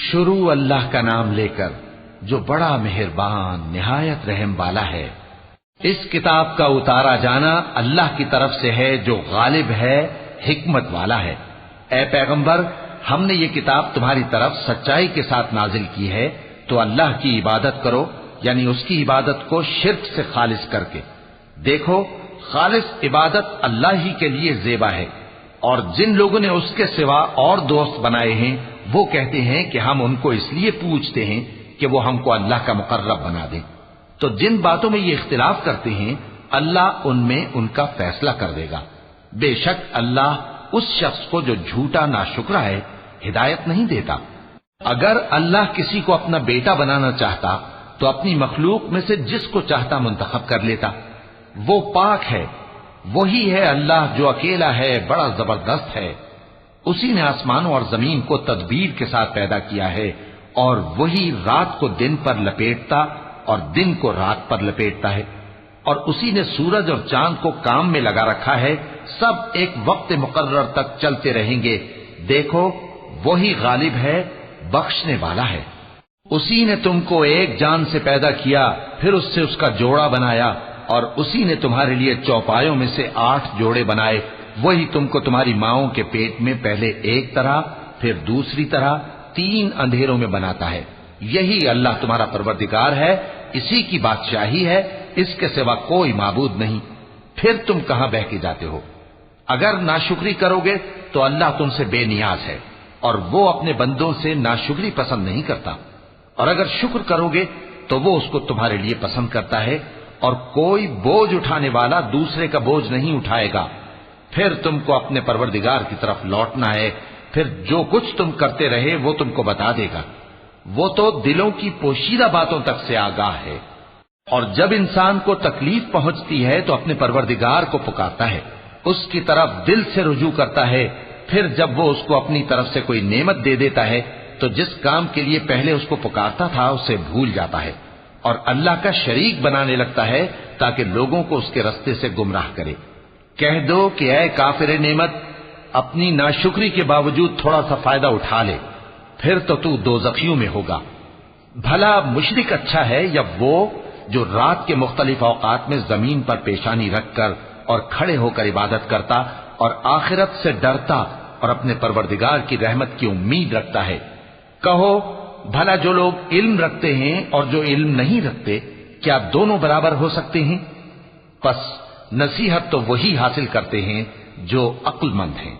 شروع اللہ کا نام لے کر جو بڑا مہربان نہایت رحم والا ہے۔ اس کتاب کا اتارا جانا اللہ کی طرف سے ہے جو غالب ہے، حکمت والا ہے۔ اے پیغمبر، ہم نے یہ کتاب تمہاری طرف سچائی کے ساتھ نازل کی ہے، تو اللہ کی عبادت کرو، یعنی اس کی عبادت کو شرک سے خالص کر کے۔ دیکھو، خالص عبادت اللہ ہی کے لیے زیبا ہے، اور جن لوگوں نے اس کے سوا اور دوست بنائے ہیں وہ کہتے ہیں کہ ہم ان کو اس لیے پوچھتے ہیں کہ وہ ہم کو اللہ کا مقرب بنا دیں۔ تو جن باتوں میں یہ اختلاف کرتے ہیں اللہ ان میں ان کا فیصلہ کر دے گا۔ بے شک اللہ اس شخص کو جو جھوٹا ناشکرا ہے ہدایت نہیں دیتا۔ اگر اللہ کسی کو اپنا بیٹا بنانا چاہتا تو اپنی مخلوق میں سے جس کو چاہتا منتخب کر لیتا۔ وہ پاک ہے، وہی ہے اللہ جو اکیلا ہے، بڑا زبردست ہے۔ اسی نے آسمانوں اور زمین کو تدبیر کے ساتھ پیدا کیا ہے، اور وہی رات کو دن پر لپیٹتا اور دن کو رات پر لپیٹتا ہے، اور اسی نے سورج اور چاند کو کام میں لگا رکھا ہے، سب ایک وقت مقرر تک چلتے رہیں گے۔ دیکھو، وہی غالب ہے، بخشنے والا ہے۔ اسی نے تم کو ایک جان سے پیدا کیا، پھر اس سے اس کا جوڑا بنایا، اور اسی نے تمہارے لیے چوپایوں میں سے 8 جوڑے بنائے۔ وہی تم کو تمہاری ماؤں کے پیٹ میں پہلے ایک طرح، پھر دوسری طرح 3 اندھیروں میں بناتا ہے۔ یہی اللہ تمہارا پروردگار ہے، اسی کی بادشاہی ہے، اس کے سوا کوئی معبود نہیں۔ پھر تم کہاں بہہ کے جاتے ہو؟ اگر ناشکری کرو گے تو اللہ تم سے بے نیاز ہے، اور وہ اپنے بندوں سے ناشکری پسند نہیں کرتا، اور اگر شکر کرو گے تو وہ اس کو تمہارے لیے پسند کرتا ہے، اور کوئی بوجھ اٹھانے والا دوسرے کا بوجھ نہیں اٹھائے گا۔ پھر تم کو اپنے پروردگار کی طرف لوٹنا ہے، پھر جو کچھ تم کرتے رہے وہ تم کو بتا دے گا۔ وہ تو دلوں کی پوشیدہ باتوں تک سے آگاہ ہے۔ اور جب انسان کو تکلیف پہنچتی ہے تو اپنے پروردگار کو پکارتا ہے، اس کی طرف دل سے رجوع کرتا ہے، پھر جب وہ اس کو اپنی طرف سے کوئی نعمت دے دیتا ہے تو جس کام کے لیے پہلے اس کو پکارتا تھا اسے بھول جاتا ہے، اور اللہ کا شریک بنانے لگتا ہے تاکہ لوگوں کو اس کے رستے سے گمراہ کرے۔ کہہ دو کہ اے کافر نعمت، اپنی ناشکری کے باوجود تھوڑا سا فائدہ اٹھا لے، پھر تو دوزخیوں میں ہوگا۔ بھلا مشرک اچھا ہے یا وہ جو رات کے مختلف اوقات میں زمین پر پیشانی رکھ کر اور کھڑے ہو کر عبادت کرتا اور آخرت سے ڈرتا اور اپنے پروردگار کی رحمت کی امید رکھتا ہے۔ کہو، بھلا جو لوگ علم رکھتے ہیں اور جو علم نہیں رکھتے، کیا دونوں برابر ہو سکتے ہیں؟ پس نصیحت تو وہی حاصل کرتے ہیں جو عقل مند ہیں۔